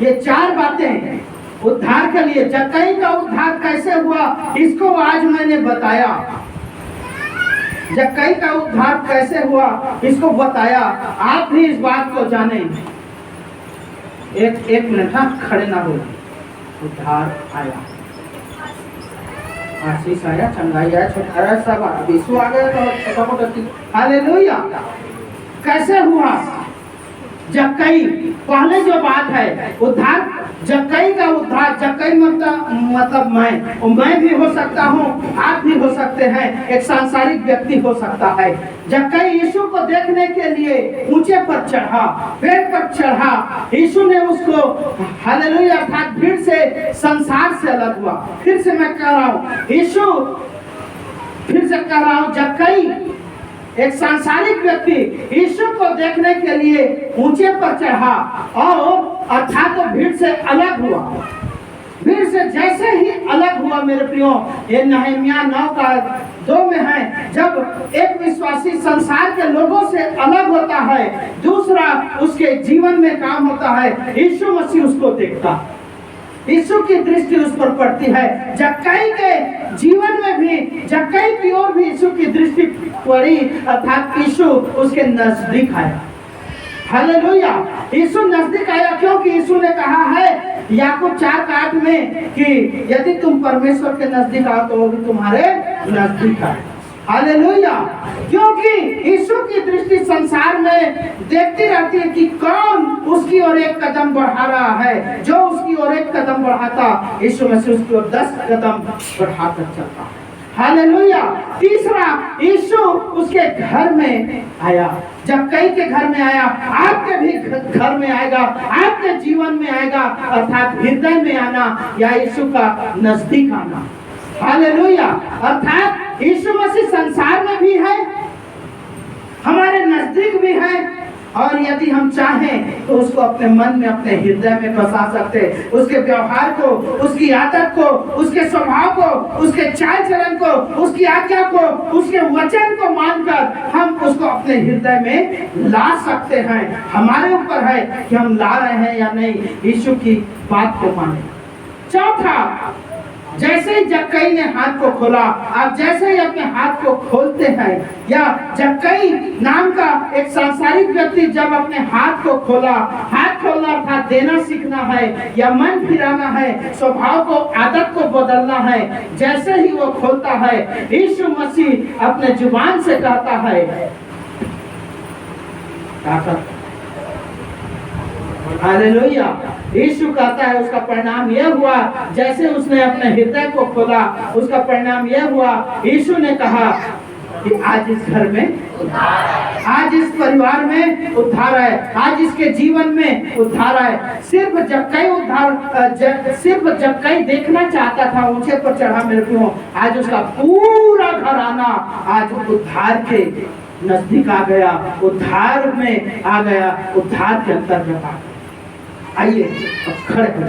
ये 4 बातें उद्धार के लिए, जक्कई का उद्धार कैसे हुआ इसको आज मैंने बताया। जक्कई का उद्धार कैसे हुआ इसको बताया, आप भी इस बात को जाने। एक मिनट, हाँ खड़े ना हो। उद्धार आया, आशीष आया, चंगाई आया, छुटकारा सब आया, यीशु आ गया तो छोटा मोटा। हालेलुया। कैसे हुआ? जक्कई, पहले जो बात है उद्धार, जक्कई का उद्धार, जक्कई मतलब मैं भी हो सकता हूँ, आप भी हो सकते हैं, एक सांसारिक व्यक्ति हो सकता है। जक्कई यीशु को देखने के लिए ऊंचे पर चढ़ा, पेड़ पर चढ़ा, यीशु ने उसको, हालेलुया, अर्थात भीड़ से, संसार से अलग हुआ। फिर से मैं कह रहा हूँ, यीशु, फिर से कह रहा हूँ, जक्कई एक सांसारिक व्यक्ति यीशु को देखने के लिए ऊंचे पर चढ़ा और अर्थात तो भीड़ से अलग हुआ। भीड़ से जैसे ही अलग हुआ मेरे प्रियो, ये नहम्याह 9:2 में है, जब एक विश्वासी संसार के लोगों से अलग होता है, दूसरा उसके जीवन में काम होता है, यीशु मसीह उसको देखता, यीशु की दृष्टि उस पर पड़ती है। जक्कई के जीवन में भी, जक्कई की ओर भी यीशु की दृष्टि पड़ी, अर्थात यीशु उसके नजदीक आया। हालेलुया। यीशु नजदीक आया क्योंकि यीशु ने कहा है याकूब 4:8 में कि यदि तुम परमेश्वर के नजदीक आओ तो वो भी तुम्हारे नजदीक आए। हालेलुया। क्योंकि यीशु की दृष्टि संसार में देखती रहती है कि कौन उसकी ओर एक कदम बढ़ा रहा है। जो उसकी ओर एक कदम बढ़ाता, यीशु मसीह उसकी ओर 10 कदम बढ़ाकर चलता। हालेलुया। तीसरा, यीशु उसके घर में आया, जक्कई के घर में आया, आपके भी घर में आएगा, आपके जीवन में आएगा, अर्थात हृदय में आना या यीशु का नजदीक आना। हालेलुया। अर्थात यीशु मसीह संसार में भी है, हमारे नजदीक भी है, और यदि हम चाहें तो उसको अपने मन में, अपने हृदय में बसा सकते। उसके व्यवहार को, उसकी आदत को, उसके स्वभाव को, उसके चाल चलन को, उसकी आज्ञा को, उसके वचन को मानकर हम उसको अपने हृदय में ला सकते हैं। हमारे ऊपर है कि हम ला रहे हैं या नहीं, यीशु की बात को माने। चौथा, जैसे ही जक्कई ने हाथ को खोला, आप जैसे ही अपने हाथ को खोलते हैं, या जक्कई नाम का एक सांसारिक व्यक्ति जब अपने हाथ को खोला, हाथ खोलना अर्थात देना सीखना है या मन फिराना है, स्वभाव को, आदत को बदलना है। जैसे ही वो खोलता है, यीशु मसीह अपने जुबान से कहता है, हालेलुया। यीशु कहता है, उसका परिणाम यह हुआ, जैसे उसने अपने हृदय को खोला, उसका परिणाम यह हुआ, यीशु ने कहा कि आज इस घर में, आज इस परिवार में उद्धार है, आज इसके जीवन में उद्धार है। सिर्फ जक्कई देखना चाहता था, ऊंचे पर चढ़ा मेरे को, आज उसका पूरा घराना आज उद्धार के नजदीक आ गया, उद्धार में आ गया, उद्धार के अंतर्गत आ गया। आइए अब खड़े हो।